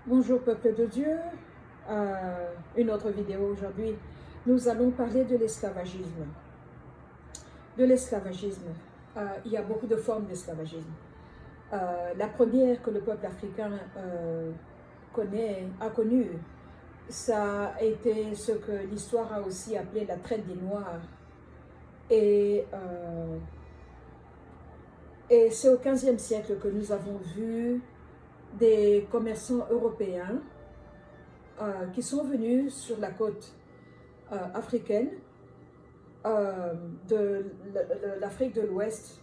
Bonjour peuple de Dieu, une autre vidéo aujourd'hui. Nous allons parler de l'esclavagisme. De l'esclavagisme, il y a beaucoup de formes d'esclavagisme. La première que le peuple africain a connue, ça a été ce que l'histoire a aussi appelé la traite des Noirs. Et c'est au XVe siècle que nous avons vu des commerçants européens qui sont venus sur la côte africaine, de l'Afrique de l'Ouest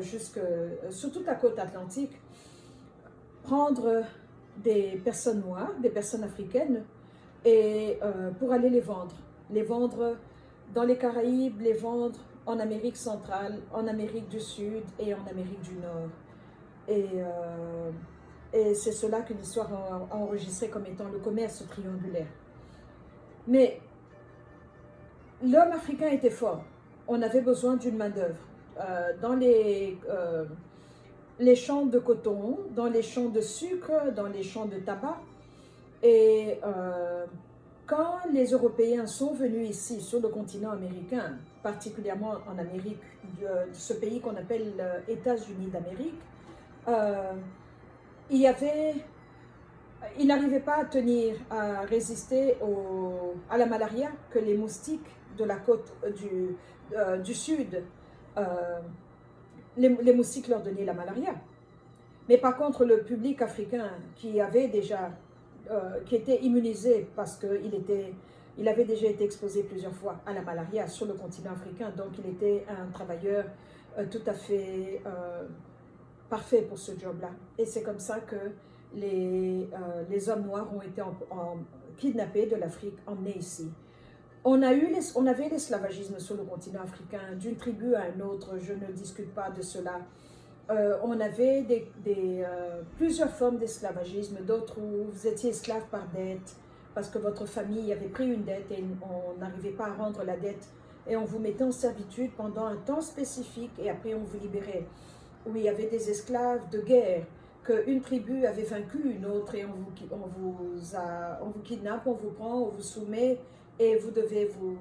sur toute la côte atlantique, prendre des personnes noires, des personnes africaines, et pour aller les vendre dans les Caraïbes, les vendre en Amérique centrale, en Amérique du Sud et en Amérique du Nord. Et c'est cela que l'histoire a enregistré comme étant le commerce triangulaire. Mais l'homme africain était fort. On avait besoin d'une main-d'œuvre. Dans les champs de coton, dans les champs de sucre, dans les champs de tabac. Et quand les Européens sont venus ici, sur le continent américain, particulièrement en Amérique, de ce pays qu'on appelle États-Unis d'Amérique, il n'arrivait pas à résister à la malaria que les moustiques de la côte du sud, les moustiques leur donnaient la malaria. Mais par contre, le public africain qui était immunisé parce qu'il avait déjà été exposé plusieurs fois à la malaria sur le continent africain, donc il était un travailleur tout à fait parfait pour ce job-là. Et c'est comme ça que les hommes noirs ont été kidnappés de l'Afrique, emmenés ici. On avait l'esclavagisme sur le continent africain, d'une tribu à une autre, je ne discute pas de cela. On avait plusieurs formes d'esclavagisme, d'autres où vous étiez esclave par dette, parce que votre famille avait pris une dette et on n'arrivait pas à rendre la dette, et on vous mettait en servitude pendant un temps spécifique, et après on vous libérait. Où il y avait des esclaves de guerre, qu'une tribu avait vaincu une autre, et on vous kidnappe, on vous prend, on vous soumet, et vous devez vous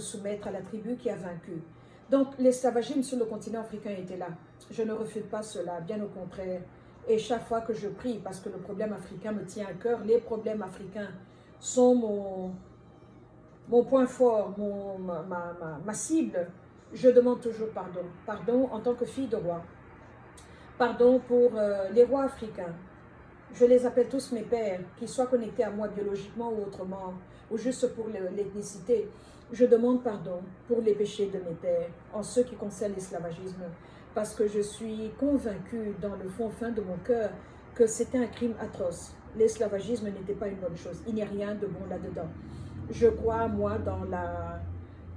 soumettre à la tribu qui a vaincu. Donc l'esclavagisme sur le continent africain était là. Je ne refuse pas cela, bien au contraire. Et chaque fois que je prie, parce que le problème africain me tient à cœur, les problèmes africains sont mon point fort, ma cible, je demande toujours pardon. Pardon en tant que fille de roi. Pardon pour les rois africains. Je les appelle tous mes pères, qu'ils soient connectés à moi biologiquement ou autrement, ou juste pour l'ethnicité. Je demande pardon pour les péchés de mes pères, en ce qui concerne l'esclavagisme, parce que je suis convaincue dans le fond fin de mon cœur que c'était un crime atroce. L'esclavagisme n'était pas une bonne chose. Il n'y a rien de bon là-dedans. Je crois, moi, dans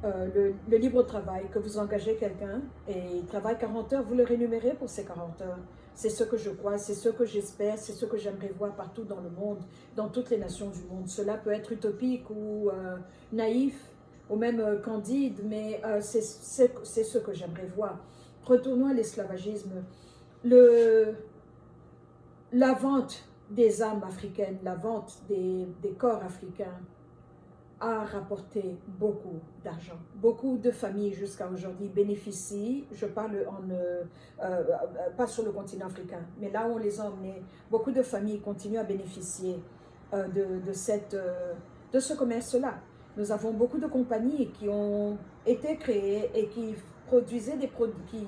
le libre travail, que vous engagez quelqu'un et il travaille 40 heures, vous le rémunérez pour ces 40 heures. C'est ce que je crois, c'est ce que j'espère, c'est ce que j'aimerais voir partout dans le monde, dans toutes les nations du monde. Cela peut être utopique ou naïf, ou même candide, mais c'est ce que j'aimerais voir. Retournons à l'esclavagisme. La vente des âmes africaines, la vente des corps africains, a rapporté beaucoup d'argent. Beaucoup de familles jusqu'à aujourd'hui bénéficient, je parle pas sur le continent africain, mais là où on les a emmenés, beaucoup de familles continuent à bénéficier de ce commerce-là. Nous avons beaucoup de compagnies qui ont été créées et qui produisaient des produits, qui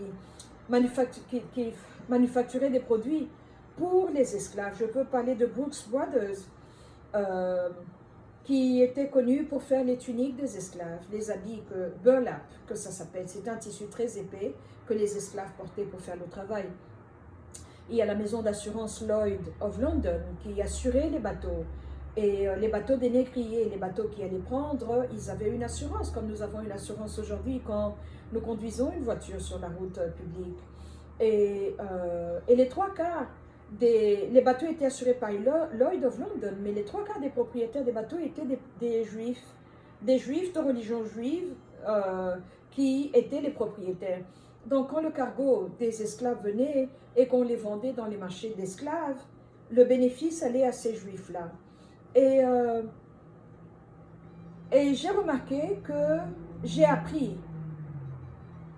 manufacturaient des produits pour les esclaves. Je peux parler de Brooks Brothers, qui était connu pour faire les tuniques des esclaves, les habits burlap, que ça s'appelle. C'est un tissu très épais que les esclaves portaient pour faire le travail. Il y a la maison d'assurance Lloyd of London qui assurait les bateaux. Et les bateaux des négriers, les bateaux qui allaient prendre, ils avaient une assurance, comme nous avons une assurance aujourd'hui quand nous conduisons une voiture sur la route publique. Et les trois quarts les bateaux étaient assurés par Lloyd of London, mais les trois quarts des propriétaires des bateaux étaient des juifs de religion juive qui étaient les propriétaires. Donc quand le cargo des esclaves venait et qu'on les vendait dans les marchés d'esclaves, le bénéfice allait à ces Juifs-là. Et, et j'ai remarqué que j'ai appris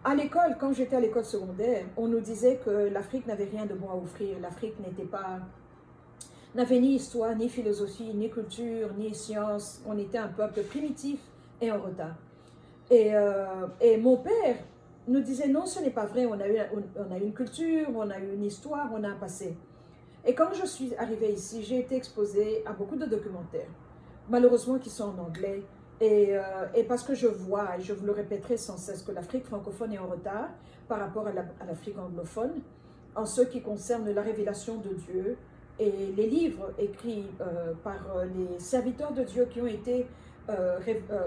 à l'école, quand j'étais à l'école secondaire, on nous disait que l'Afrique n'avait rien de bon à offrir. L'Afrique n'avait ni histoire, ni philosophie, ni culture, ni science. On était un peuple primitif et en retard. Et mon père nous disait non, ce n'est pas vrai, on a une culture, on a une histoire, on a un passé. Et quand je suis arrivée ici, j'ai été exposée à beaucoup de documentaires, malheureusement qui sont en anglais, et parce que je vois, et je vous le répéterai sans cesse, que l'Afrique francophone est en retard par rapport à l'Afrique anglophone, en ce qui concerne la révélation de Dieu et les livres écrits par les serviteurs de Dieu qui ont été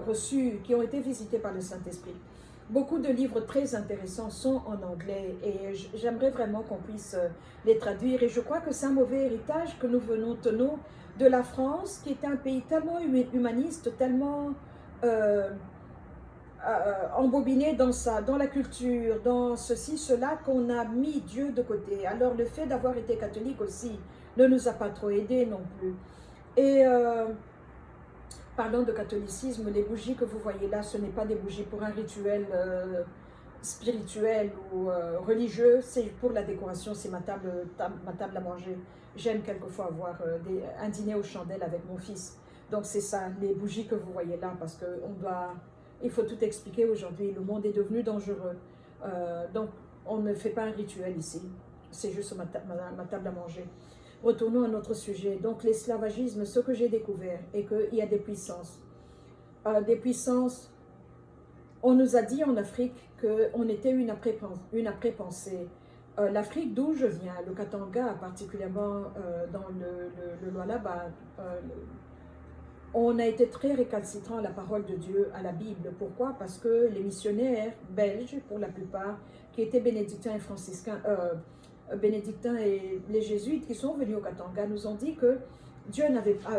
reçus, qui ont été visités par le Saint-Esprit. Beaucoup de livres très intéressants sont en anglais et j'aimerais vraiment qu'on puisse les traduire. Et je crois que c'est un mauvais héritage que nous tenons de la France, qui est un pays tellement humaniste, tellement embobiné dans la culture, dans ceci, cela, qu'on a mis Dieu de côté. Alors le fait d'avoir été catholique aussi ne nous a pas trop aidés non plus. Et parlant de catholicisme, les bougies que vous voyez là, ce n'est pas des bougies pour un rituel spirituel ou religieux, c'est pour la décoration, c'est ma table à manger. J'aime quelquefois avoir un dîner aux chandelles avec mon fils. Donc c'est ça, les bougies que vous voyez là, parce il faut tout expliquer aujourd'hui, le monde est devenu dangereux. Donc on ne fait pas un rituel ici, c'est juste ma table à manger. Retournons à notre sujet. Donc l'esclavagisme, ce que j'ai découvert est qu'il y a des puissances. On nous a dit en Afrique qu'on était une après-pensée. L'Afrique d'où je viens, le Katanga, particulièrement dans le Lualaba, on a été très récalcitrant à la parole de Dieu, à la Bible. Pourquoi? Parce que les missionnaires belges, pour la plupart, qui étaient bénédictins et franciscains, bénédictins et les jésuites qui sont venus au Katanga nous ont dit que Dieu n'avait pas,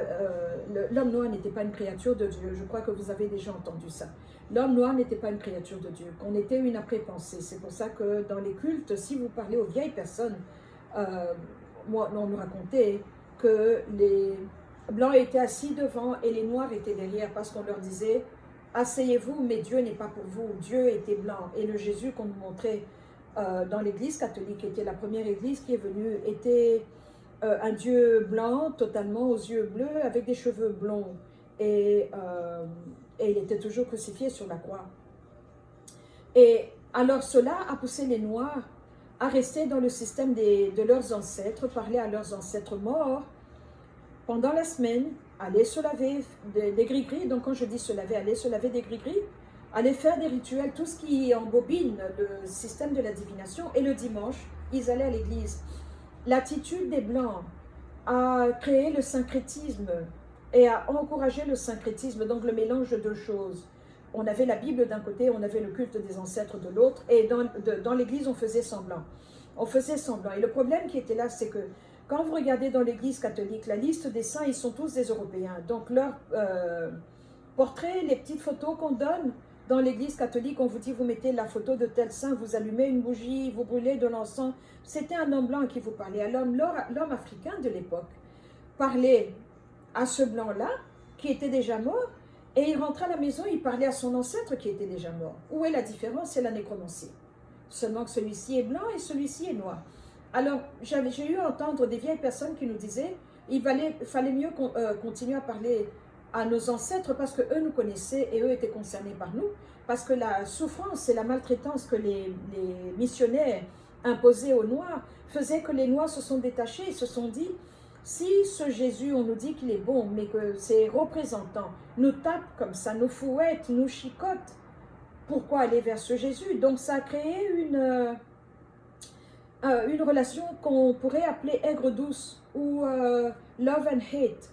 l'homme noir n'était pas une créature de Dieu. Je crois que vous avez déjà entendu ça. L'homme noir n'était pas une créature de Dieu, qu'on était une après-pensée. C'est pour ça que dans les cultes, si vous parlez aux vieilles personnes, on nous racontait que les blancs étaient assis devant et les noirs étaient derrière, parce qu'on leur disait « Asseyez-vous, mais Dieu n'est pas pour vous. Dieu était blanc. » Et le Jésus qu'on nous montrait dans l'église catholique, qui était la première église qui est venue, était un Dieu blanc, totalement aux yeux bleus, avec des cheveux blonds. Et il était toujours crucifié sur la croix. Et alors cela a poussé les Noirs à rester dans le système de leurs ancêtres, parler à leurs ancêtres morts pendant la semaine, aller se laver des gris-gris. Donc quand je dis se laver, aller se laver des gris-gris, aller faire des rituels, tout ce qui embobine le système de la divination. Et le dimanche, ils allaient à l'église. L'attitude des Blancs a créé le syncrétisme et a encouragé le syncrétisme, donc le mélange de deux choses. On avait la Bible d'un côté, on avait le culte des ancêtres de l'autre, et dans l'église, on faisait semblant. On faisait semblant. Et le problème qui était là, c'est que quand vous regardez dans l'église catholique, la liste des saints, ils sont tous des Européens. Donc leurs portraits, les petites photos qu'on donne, dans l'église catholique, on vous dit, vous mettez la photo de tel saint, vous allumez une bougie, vous brûlez de l'encens. C'était un homme blanc qui vous parlait. Alors l'homme africain de l'époque parlait à ce blanc-là, qui était déjà mort, et il rentrait à la maison, il parlait à son ancêtre qui était déjà mort. Où est la différence? C'est la nécromancie. Seulement que celui-ci est blanc et celui-ci est noir. Alors, j'ai eu à entendre des vieilles personnes qui nous disaient, fallait mieux continuer à parler à nos ancêtres parce qu'eux nous connaissaient et eux étaient concernés par nous, parce que la souffrance et la maltraitance que les missionnaires imposaient aux Noirs faisait que les Noirs se sont détachés et se sont dit, si ce Jésus, on nous dit qu'il est bon, mais que ses représentants nous tapent comme ça, nous fouettent, nous chicotent, pourquoi aller vers ce Jésus? Donc ça a créé une relation qu'on pourrait appeler aigre-douce ou love and hate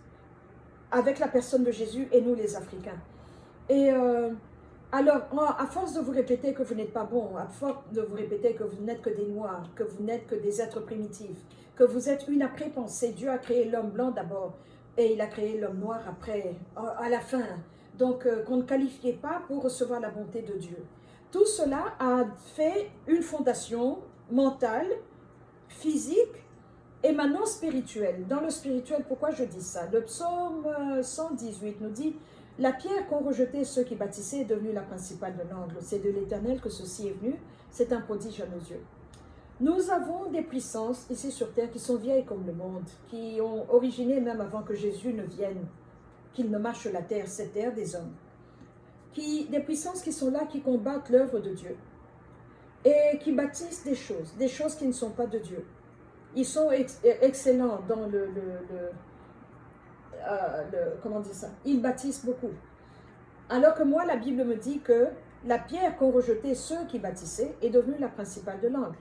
avec la personne de Jésus et nous les Africains. Et alors, à force de vous répéter que vous n'êtes pas bon, à force de vous répéter que vous n'êtes que des Noirs, que vous n'êtes que des êtres primitifs, que vous êtes une après-pensée, Dieu a créé l'homme blanc d'abord et il a créé l'homme noir après, à la fin. Donc, qu'on ne qualifiait pas pour recevoir la bonté de Dieu. Tout cela a fait une fondation mentale, physique Et maintenant, spirituel. Dans le spirituel, pourquoi je dis ça? Le psaume 118 nous dit, « La pierre qu'ont rejetée ceux qui bâtissaient est devenue la principale de l'angle. C'est de l'Éternel que ceci est venu. C'est un prodige à nos yeux. » Nous avons des puissances ici sur terre qui sont vieilles comme le monde, qui ont originé même avant que Jésus ne vienne, qu'il ne marche la terre, cette terre des hommes. Des puissances qui sont là, qui combattent l'œuvre de Dieu et qui bâtissent des choses qui ne sont pas de Dieu. Ils sont excellents dans comment dire ça? Ils bâtissent beaucoup. Alors que moi, la Bible me dit que la pierre qu'ont rejetée ceux qui bâtissaient est devenue la principale de l'angle.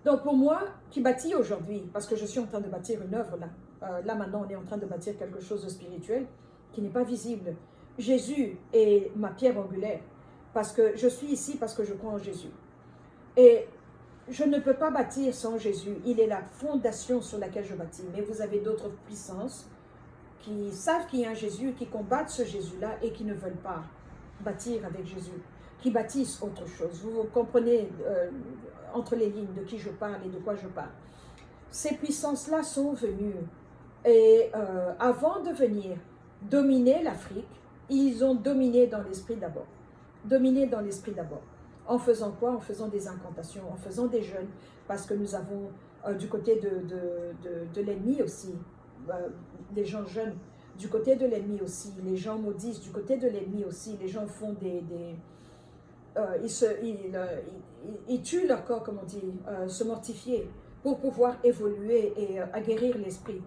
Donc pour moi, qui bâtis aujourd'hui, parce que je suis en train de bâtir une œuvre là, là maintenant on est en train de bâtir quelque chose de spirituel qui n'est pas visible. Jésus est ma pierre angulaire, parce que je suis ici parce que je crois en Jésus. Et je ne peux pas bâtir sans Jésus. Il est la fondation sur laquelle je bâtis. Mais vous avez d'autres puissances qui savent qu'il y a un Jésus, qui combattent ce Jésus-là et qui ne veulent pas bâtir avec Jésus, qui bâtissent autre chose. Vous comprenez entre les lignes de qui je parle et de quoi je parle. Ces puissances-là sont venues et avant de venir dominer l'Afrique, ils ont dominé dans l'esprit d'abord. Dominé dans l'esprit d'abord. En faisant quoi? En faisant des incantations, en faisant des jeûnes, parce que nous avons du côté de l'ennemi aussi, des gens jeunes, du côté de l'ennemi aussi, les gens maudissent, du côté de l'ennemi aussi, les gens font ils tuent leur corps, comme on dit, se mortifier, pour pouvoir évoluer et aguerrir l'esprit.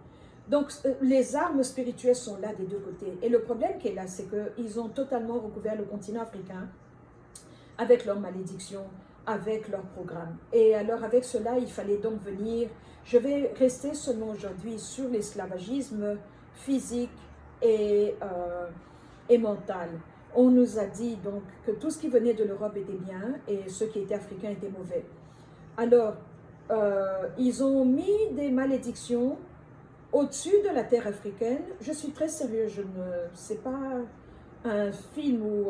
Donc, les armes spirituelles sont là des deux côtés. Et le problème qui est là, c'est qu'ils ont totalement recouvert le continent africain avec leurs malédictions, avec leurs programmes. Et alors, avec cela, il fallait donc venir. Je vais rester seulement aujourd'hui sur l'esclavagisme physique et mental. On nous a dit donc que tout ce qui venait de l'Europe était bien et ce qui était africain était mauvais. Alors, ils ont mis des malédictions au-dessus de la terre africaine. Je suis très sérieux, je ne sais pas un film ou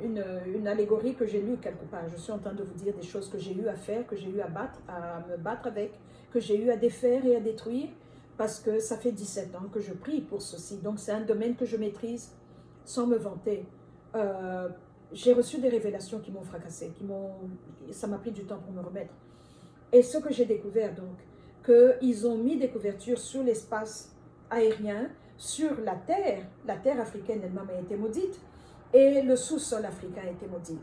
une allégorie que j'ai lue quelque part. Je suis en train de vous dire des choses que j'ai eu à faire, que j'ai eu à me battre avec, que j'ai eu à défaire et à détruire, parce que ça fait 17 ans que je prie pour ceci. Donc c'est un domaine que je maîtrise sans me vanter. J'ai reçu des révélations qui m'ont fracassé, ça m'a pris du temps pour me remettre. Et ce que j'ai découvert donc, qu'ils ont mis des couvertures sur l'espace aérien, sur la terre africaine elle-même a été maudite, et le sous-sol africain a été maudit.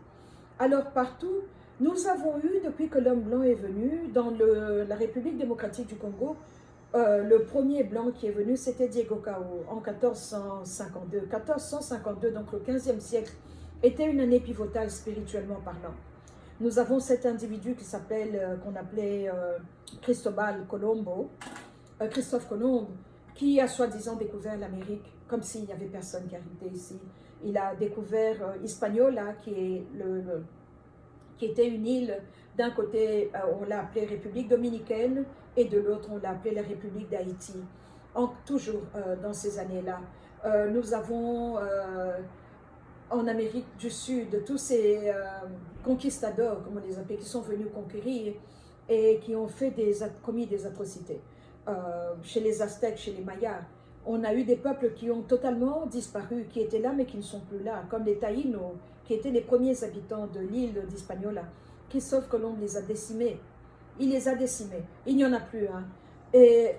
Alors partout, nous avons eu, depuis que l'homme blanc est venu, dans la République démocratique du Congo, le premier blanc qui est venu, c'était Diego Cao, en 1452. 1452, donc le 15e siècle, était une année pivotale spirituellement parlant. Nous avons cet individu qui qu'on appelait Christophe Colomb, qui a soi-disant découvert l'Amérique, comme s'il n'y avait personne qui arrivait ici. Il a découvert Hispaniola, qui était une île. D'un côté, on l'a appelée République dominicaine, et de l'autre, on l'a appelée la République d'Haïti. Toujours dans ces années-là. Nous avons en Amérique du Sud tous ces conquistadors, comme on les appelle, qui sont venus conquérir et qui ont commis des atrocités. Chez les Aztèques, chez les Mayas, on a eu des peuples qui ont totalement disparu, qui étaient là mais qui ne sont plus là, comme les Taïnos, qui étaient les premiers habitants de l'île d'Hispaniola. Christophe Colomb les a décimés. Il les a décimés. Il n'y en a plus. Hein. Et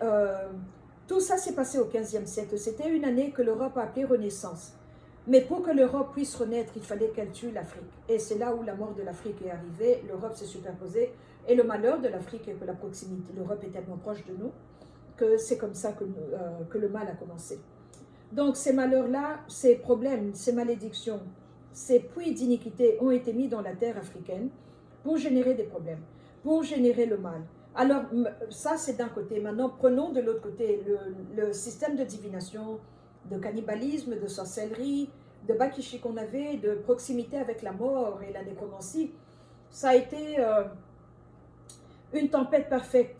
tout ça s'est passé au XVe siècle. C'était une année que l'Europe a appelée Renaissance. Mais pour que l'Europe puisse renaître, il fallait qu'elle tue l'Afrique. Et c'est là où la mort de l'Afrique est arrivée. L'Europe s'est superposée. Et le malheur de l'Afrique est que la proximité. L'Europe est tellement proche de nous que c'est comme ça que le mal a commencé. Donc ces malheurs-là, ces problèmes, ces malédictions, ces puits d'iniquité ont été mis dans la terre africaine pour générer des problèmes, pour générer le mal. Alors ça c'est d'un côté. Maintenant prenons de l'autre côté le système de divination, de cannibalisme, de sorcellerie, de bakishi qu'on avait, de proximité avec la mort et la nécromancie. Ça a été une tempête perfect,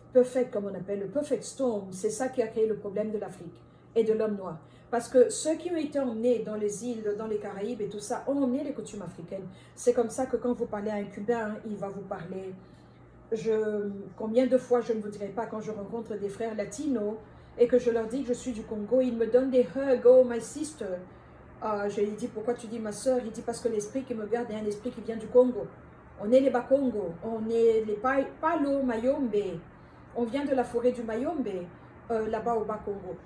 comme on appelle, le perfect storm. C'est ça qui a créé le problème de l'Afrique et de l'homme noir. Parce que ceux qui ont été emmenés dans les îles, dans les Caraïbes et tout ça, ont emmené les coutumes africaines. C'est comme ça que quand vous parlez à un Cubain, il va vous parler Combien de fois je ne vous dirai pas quand je rencontre des frères latinos et que je leur dis que je suis du Congo, ils me donnent des hugs, oh my sister. Je lui dis pourquoi tu dis ma soeur? Il dit parce que l'esprit qui me garde est un esprit qui vient du Congo. On est les Bakongo, on est les Palo Mayombe, on vient de la forêt du Mayombe, là-bas au Bakongo.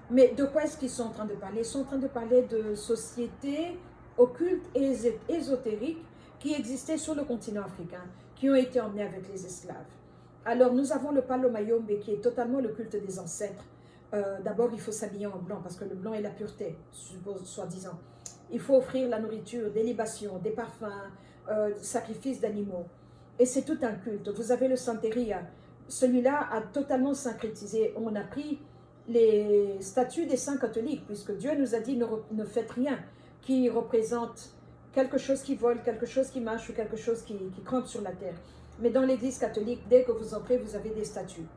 Mais de quoi est-ce qu'ils sont en train de parler? Ils sont en train de parler de sociétés occultes et ésotériques qui existaient sur le continent africain, qui ont été emmenées avec les esclaves. Alors nous avons le Palo Mayombe qui est totalement le culte des ancêtres. D'abord il faut s'habiller en blanc parce que le blanc est la pureté, soi-disant. Il faut offrir la nourriture, des libations, des parfums, sacrifices d'animaux. Et c'est tout un culte. Vous avez le Santeria. Celui-là a totalement syncrétisé. On a pris les statuts des saints catholiques, puisque Dieu nous a dit ne faites rien qui représente quelque chose qui vole, quelque chose qui marche ou quelque chose qui grimpe sur la terre. Mais dans l'église catholique, dès que vous entrez, vous avez des statues.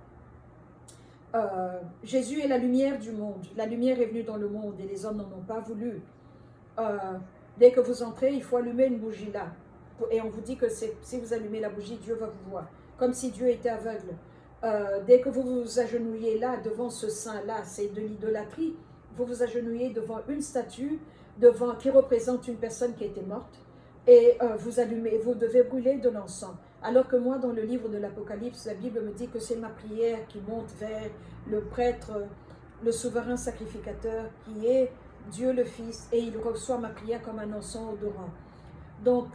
Jésus est la lumière du monde. La lumière est venue dans le monde et les hommes n'en ont pas voulu. Dès que vous entrez, il faut allumer une bougie là. Et on vous dit que si vous allumez la bougie, Dieu va vous voir. Comme si Dieu était aveugle. Dès que vous vous agenouillez là, devant ce saint-là, c'est de l'idolâtrie, vous vous agenouillez devant une statue qui représente une personne qui était morte, et vous devez brûler de l'encens. Alors que moi, dans le livre de l'Apocalypse, la Bible me dit que c'est ma prière qui monte vers le prêtre, le souverain sacrificateur, qui est Dieu le Fils, et il reçoit ma prière comme un encens odorant. Donc,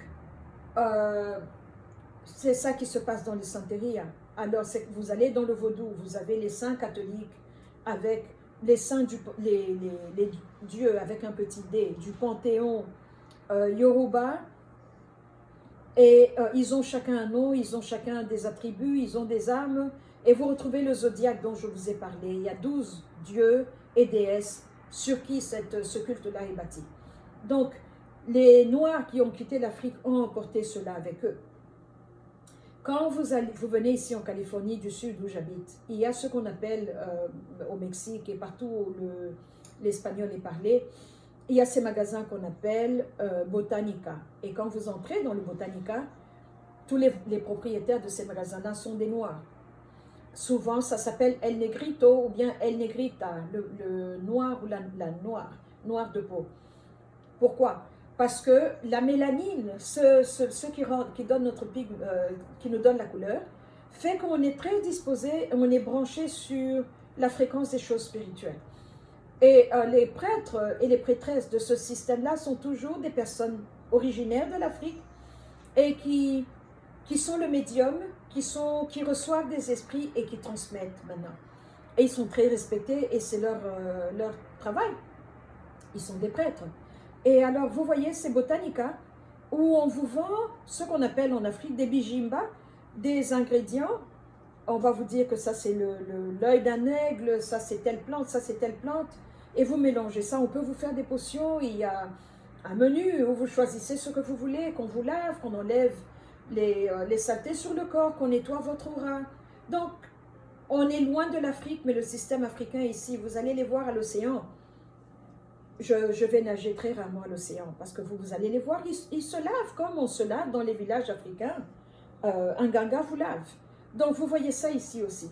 c'est ça qui se passe dans les Santeria. Alors, vous allez dans le vaudou, vous avez les saints catholiques avec les saints, les dieux avec un petit d, du panthéon Yoruba, et ils ont chacun un nom, ils ont chacun des attributs, ils ont des âmes, et vous retrouvez le zodiaque dont je vous ai parlé. Il y a 12 dieux et déesses sur qui ce culte-là est bâti. Donc, les Noirs qui ont quitté l'Afrique ont emporté cela avec eux. Quand vous venez ici en Californie du Sud où j'habite, il y a ce qu'on appelle au Mexique et partout où l'espagnol est parlé, il y a ces magasins qu'on appelle Botanica. Et quand vous entrez dans le Botanica, tous les propriétaires de ces magasins-là sont des Noirs. Souvent, ça s'appelle El Negrito ou bien El Negrita, le noir ou la noire de peau. Pourquoi? Parce que la mélanine, ce qui donne qui nous donne la couleur, fait qu'on est très disposé, on est branché sur la fréquence des choses spirituelles. Et les prêtres et les prêtresses de ce système-là sont toujours des personnes originaires de l'Afrique et qui sont le médium, qui reçoivent des esprits et qui transmettent maintenant. Et ils sont très respectés et c'est leur travail. Ils sont des prêtres. Et alors, vous voyez, c'est Botanica, où on vous vend ce qu'on appelle en Afrique des bijimba, des ingrédients. On va vous dire que ça, c'est l'œil d'un aigle, ça, c'est telle plante, ça, c'est telle plante. Et vous mélangez ça. On peut vous faire des potions. Il y a un menu où vous choisissez ce que vous voulez, qu'on vous lave, qu'on enlève les saletés sur le corps, qu'on nettoie votre aura. Donc, on est loin de l'Afrique, mais le système africain ici, vous allez les voir à l'océan. Je vais nager très rarement à l'océan parce que vous allez les voir, ils se lavent comme on se lave dans les villages africains. Un ganga vous lave. Donc vous voyez ça ici aussi.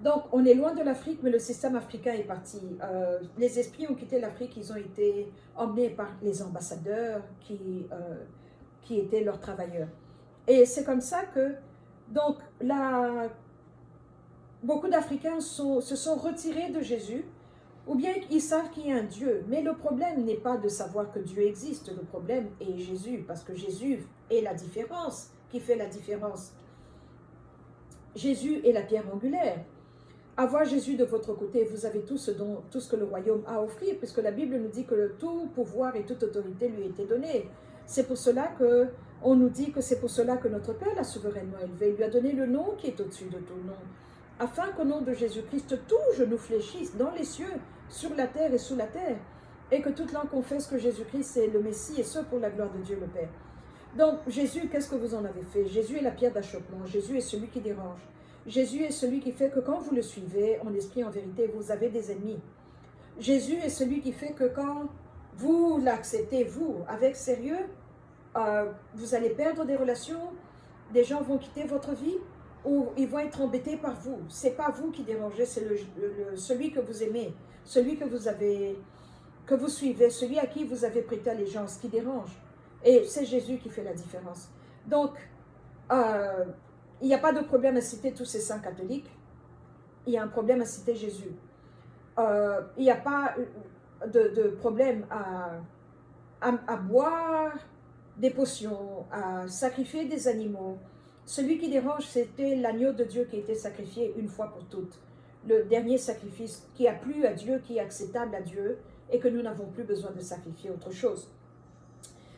Donc on est loin de l'Afrique, mais le système africain est parti. Les esprits ont quitté l'Afrique, ils ont été emmenés par les ambassadeurs qui étaient leurs travailleurs. Et c'est comme ça que, donc, beaucoup d'Africains se sont retirés de Jésus, ou bien ils savent qu'il y a un Dieu. Mais le problème n'est pas de savoir que Dieu existe, le problème est Jésus, parce que Jésus est la différence, qui fait la différence. Jésus est la pierre angulaire. Avoir Jésus de votre côté, vous avez tout ce que le royaume a à offrir, puisque la Bible nous dit que tout pouvoir et toute autorité lui a été donné. C'est pour cela qu'on nous dit que c'est pour cela que notre Père l'a souverainement élevé. Il lui a donné le nom qui est au-dessus de tout nom, afin qu'au nom de Jésus-Christ, tout genou fléchisse dans les cieux, sur la terre et sous la terre, et que toute langue confesse que Jésus-Christ est le Messie, et ce pour la gloire de Dieu le Père. Donc, Jésus, qu'est-ce que vous en avez fait? Jésus est la pierre d'achoppement, Jésus est celui qui dérange. Jésus est celui qui fait que quand vous le suivez, en esprit, en vérité, vous avez des ennemis. Jésus est celui qui fait que quand vous l'acceptez, vous, avec sérieux, vous allez perdre des relations, des gens vont quitter votre vie, ou ils vont être embêtés par vous. Ce n'est pas vous qui dérangez, c'est celui que vous aimez, celui que vous suivez, celui à qui vous avez prêté allégeance qui dérange. Et c'est Jésus qui fait la différence. Donc, il n'y a pas de problème à citer tous ces saints catholiques. Il y a un problème à citer Jésus. Il n'y a pas de problème à boire des potions, à sacrifier des animaux. Celui qui dérange, c'était l'agneau de Dieu qui a été sacrifié une fois pour toutes. Le dernier sacrifice qui a plu à Dieu, qui est acceptable à Dieu, et que nous n'avons plus besoin de sacrifier autre chose.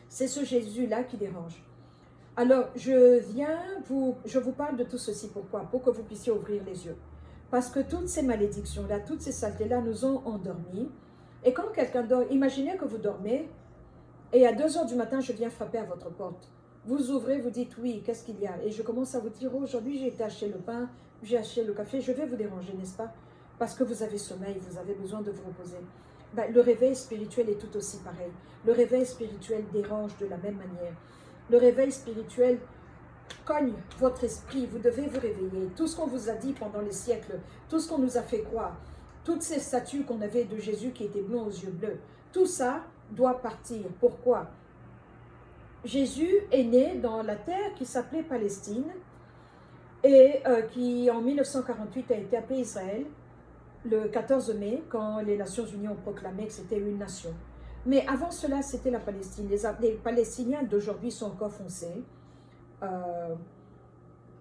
C'est ce Jésus-là qui dérange. Alors, je vous parle de tout ceci. Pourquoi? Pour que vous puissiez ouvrir les yeux. Parce que toutes ces malédictions-là, toutes ces saletés-là nous ont endormis. Et quand quelqu'un dort, imaginez que vous dormez, et à 2 heures du matin, je viens frapper à votre porte. Vous ouvrez, vous dites oui, qu'est-ce qu'il y a? Et je commence à vous dire, oh, aujourd'hui j'ai été acheter le pain, j'ai acheté le café, je vais vous déranger, n'est-ce pas? Parce que vous avez sommeil, vous avez besoin de vous reposer. Ben, le réveil spirituel est tout aussi pareil. Le réveil spirituel dérange de la même manière. Le réveil spirituel cogne votre esprit, vous devez vous réveiller. Tout ce qu'on vous a dit pendant les siècles, tout ce qu'on nous a fait croire, toutes ces statues qu'on avait de Jésus qui étaient blonds aux yeux bleus, tout ça doit partir. Pourquoi? Jésus est né dans la terre qui s'appelait Palestine et qui en 1948 a été appelée Israël, le 14 mai, quand les Nations Unies ont proclamé que c'était une nation. Mais avant cela, c'était la Palestine. Les Palestiniens d'aujourd'hui sont encore foncés.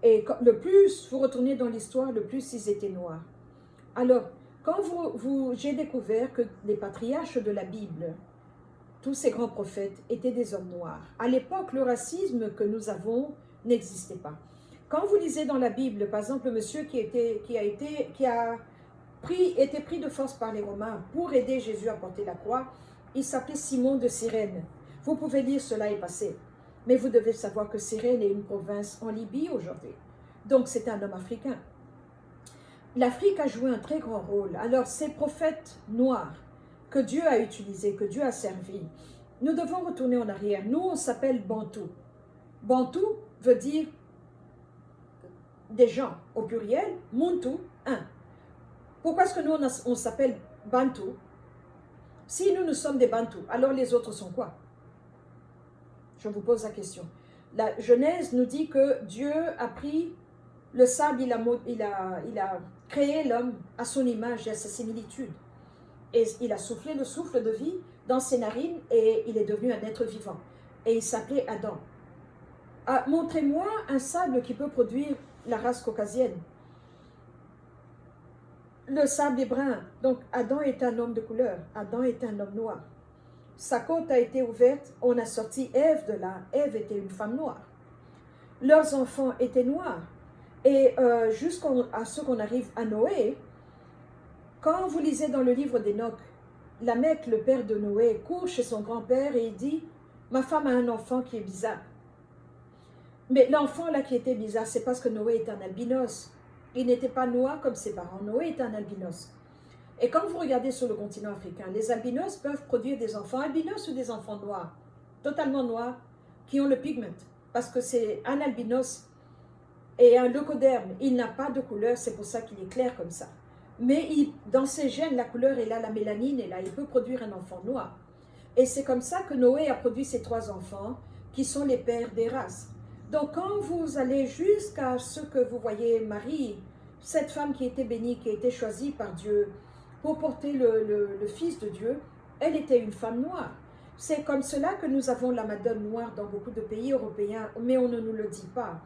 Et le plus vous retournez dans l'histoire, le plus ils étaient noirs. Alors, quand j'ai découvert que les patriarches de la Bible, tous ces grands prophètes, étaient des hommes noirs. À l'époque, le racisme que nous avons n'existait pas. Quand vous lisez dans la Bible, par exemple, le monsieur qui a été pris de force par les Romains pour aider Jésus à porter la croix, il s'appelait Simon de Cyrène. Vous pouvez lire cela est passé. Mais vous devez savoir que Cyrène est une province en Libye aujourd'hui. Donc c'est un homme africain. L'Afrique a joué un très grand rôle. Alors ces prophètes noirs que Dieu a utilisés, que Dieu a servis, nous devons retourner en arrière. Nous, on s'appelle Bantou. Bantou veut dire des gens au pluriel, Muntu, un. Pourquoi est-ce que nous, on s'appelle Bantou? Si nous sommes des Bantous, alors les autres sont quoi? Je vous pose la question. La Genèse nous dit que Dieu a pris le sable, il a créé l'homme à son image et à sa similitude. Et il a soufflé le souffle de vie dans ses narines et il est devenu un être vivant. Et il s'appelait Adam. Montrez-moi un sable qui peut produire la race caucasienne. Le sable est brun. Donc Adam est un homme de couleur. Adam est un homme noir. Sa côte a été ouverte, on a sorti Ève de là. Ève était une femme noire. Leurs enfants étaient noirs. Et jusqu'à ce qu'on arrive à Noé, quand vous lisez dans le livre d'Enoch, Lamech, le père de Noé, court chez son grand-père et il dit « Ma femme a un enfant qui est bizarre. » Mais l'enfant là qui était bizarre, c'est parce que Noé est un albinos. Il n'était pas noir comme ses parents. Noé est un albinos. Et quand vous regardez sur le continent africain, les albinos peuvent produire des enfants albinos ou des enfants noirs, totalement noirs, qui ont le pigment. Parce que c'est un albinos et un leucoderme. Il n'a pas de couleur, c'est pour ça qu'il est clair comme ça. Mais dans ses gènes, la couleur est là, la mélanine est là. Il peut produire un enfant noir. Et c'est comme ça que Noé a produit ses 3 enfants, qui sont les pères des races. Donc quand vous allez jusqu'à ce que vous voyez Marie, cette femme qui était bénie, qui a été choisie par Dieu, pour porter le Fils de Dieu, elle était une femme noire. C'est comme cela que nous avons la Madone noire dans beaucoup de pays européens, mais on ne nous le dit pas.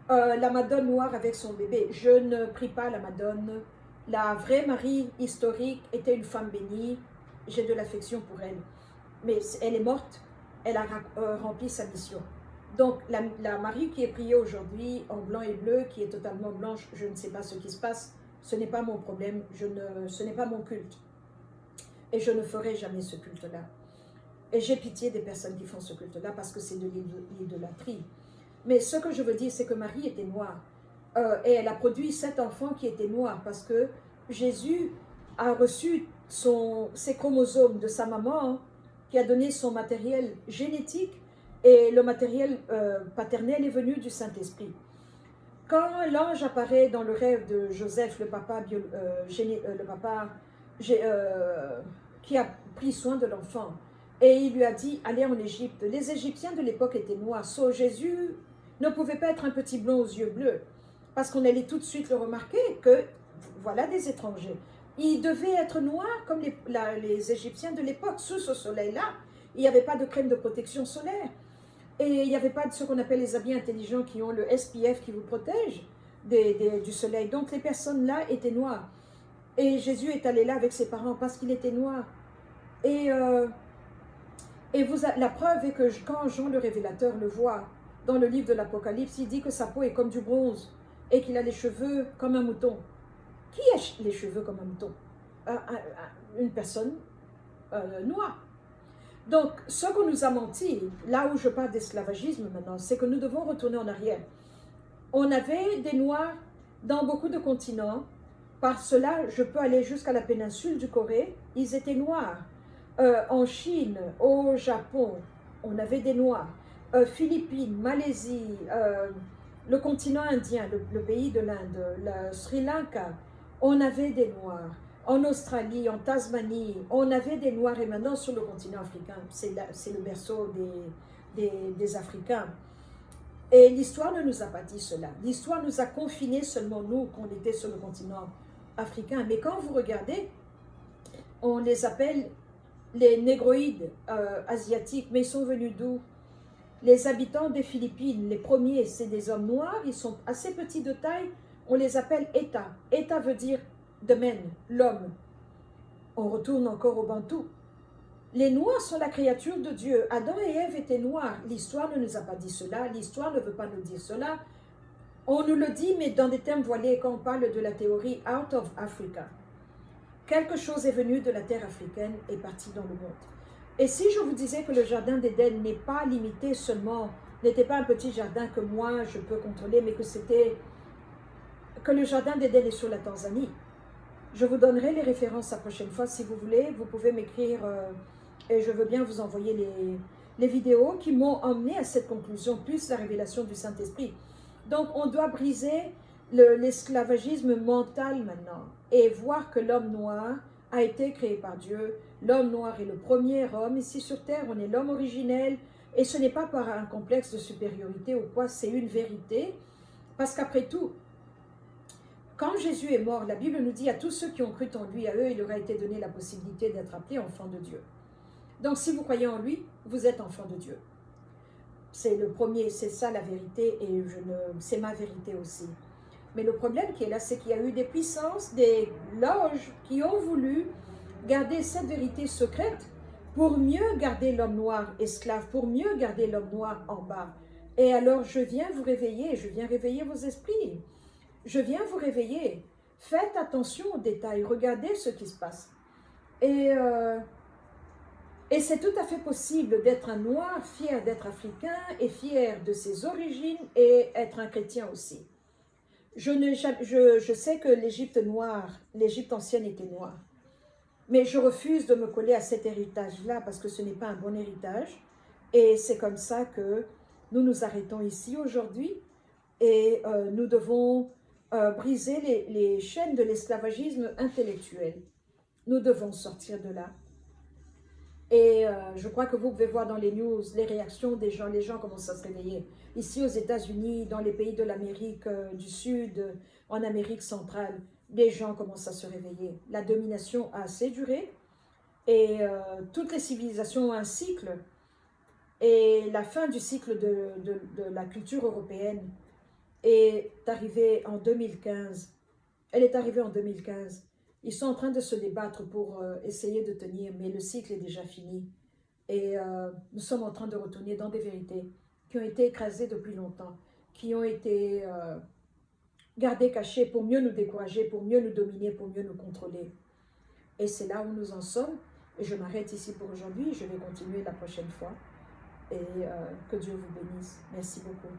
La Madone noire avec son bébé, je ne prie pas la Madone. La vraie Marie historique était une femme bénie, j'ai de l'affection pour elle. Mais elle est morte, elle a rempli sa mission. Donc la Marie qui est priée aujourd'hui en blanc et bleu, qui est totalement blanche, je ne sais pas ce qui se passe, ce n'est pas mon problème, ce n'est pas mon culte. Et je ne ferai jamais ce culte-là. Et j'ai pitié des personnes qui font ce culte-là parce que c'est de l'idolâtrie. Mais ce que je veux dire, c'est que Marie était noire. Et elle a produit 7 enfants qui étaient noirs parce que Jésus a reçu ses chromosomes de sa maman qui a donné son matériel génétique et le matériel paternel est venu du Saint-Esprit. Quand l'ange apparaît dans le rêve de Joseph, le papa qui a pris soin de l'enfant, et il lui a dit, allez en Égypte. Les Égyptiens de l'époque étaient noirs. So, Jésus ne pouvait pas être un petit blond aux yeux bleus, parce qu'on allait tout de suite le remarquer que, voilà des étrangers. Il devait être noir comme les Égyptiens de l'époque, sous ce soleil-là. Il n'y avait pas de crème de protection solaire. Et il n'y avait pas de ce qu'on appelle les habits intelligents qui ont le SPF qui vous protège du soleil. Donc les personnes-là étaient noires. Et Jésus est allé là avec ses parents parce qu'il était noir. Et la preuve est que quand Jean le révélateur le voit dans le livre de l'Apocalypse, il dit que sa peau est comme du bronze et qu'il a les cheveux comme un mouton. Qui a les cheveux comme un mouton? Une personne noire. Donc, ce qu'on nous a menti, là où je parle d'esclavagisme maintenant, c'est que nous devons retourner en arrière. On avait des Noirs dans beaucoup de continents. Par cela, je peux aller jusqu'à la péninsule du Corée. Ils étaient noirs. En Chine, au Japon, on avait des Noirs. Philippines, Malaisie, le continent indien, le pays de l'Inde, le Sri Lanka, on avait des Noirs. En Australie, en Tasmanie, on avait des Noirs et maintenant sur le continent africain, c'est le berceau des Africains. Et l'histoire ne nous a pas dit cela. L'histoire nous a confinés seulement nous, qu'on était sur le continent africain. Mais quand vous regardez, on les appelle les négroïdes asiatiques, mais ils sont venus d'où? Les habitants des Philippines, les premiers, c'est des hommes noirs, ils sont assez petits de taille, on les appelle État. État veut dire domaine, l'homme. On retourne encore au Bantou. Les Noirs sont la créature de Dieu. Adam et Ève étaient noirs. L'histoire ne nous a pas dit cela. L'histoire ne veut pas nous dire cela. On nous le dit, mais dans des termes voilés, quand on parle de la théorie out of Africa. Quelque chose est venu de la terre africaine et parti dans le monde. Et si je vous disais que le jardin d'Éden n'est pas limité seulement, n'était pas un petit jardin que moi je peux contrôler, mais que le jardin d'Éden est sur la Tanzanie. Je vous donnerai les références la prochaine fois si vous voulez. Vous pouvez m'écrire et je veux bien vous envoyer les vidéos qui m'ont emmené à cette conclusion, plus la révélation du Saint-Esprit. Donc on doit briser l'esclavagisme mental maintenant et voir que l'homme noir a été créé par Dieu. L'homme noir est le premier homme. Ici sur terre, on est l'homme originel et ce n'est pas par un complexe de supériorité ou quoi, c'est une vérité. Parce qu'après tout, quand Jésus est mort, la Bible nous dit à tous ceux qui ont cru en lui, à eux, il leur a été donné la possibilité d'être appelés enfants de Dieu. Donc si vous croyez en lui, vous êtes enfants de Dieu. C'est le premier, c'est ça la vérité et c'est ma vérité aussi. Mais le problème qui est là, c'est qu'il y a eu des puissances, des loges qui ont voulu garder cette vérité secrète pour mieux garder l'homme noir esclave, pour mieux garder l'homme noir en bas. Et alors je viens vous réveiller, je viens réveiller vos esprits. Je viens vous réveiller. Faites attention aux détails. Regardez ce qui se passe. Et c'est tout à fait possible d'être un noir, fier d'être africain et fier de ses origines et être un chrétien aussi. Je sais que l'Égypte noire, l'Égypte ancienne était noire. Mais je refuse de me coller à cet héritage-là parce que ce n'est pas un bon héritage. Et c'est comme ça que nous nous arrêtons ici aujourd'hui. Et nous devons briser les chaînes de l'esclavagisme intellectuel. Nous devons sortir de là. Et je crois que vous pouvez voir dans les news les réactions des gens. Les gens commencent à se réveiller. Ici aux États-Unis, dans les pays de l'Amérique du Sud, en Amérique centrale, les gens commencent à se réveiller. La domination a assez duré et toutes les civilisations ont un cycle. Et la fin du cycle de la culture européenne est arrivée en 2015. Elle est arrivée en 2015. Ils sont en train de se débattre pour essayer de tenir, mais le cycle est déjà fini. Et nous sommes en train de retourner dans des vérités qui ont été écrasées depuis longtemps, qui ont été gardées cachées pour mieux nous décourager, pour mieux nous dominer, pour mieux nous contrôler. Et c'est là où nous en sommes. Et je m'arrête ici pour aujourd'hui. Je vais continuer la prochaine fois. Et que Dieu vous bénisse. Merci beaucoup.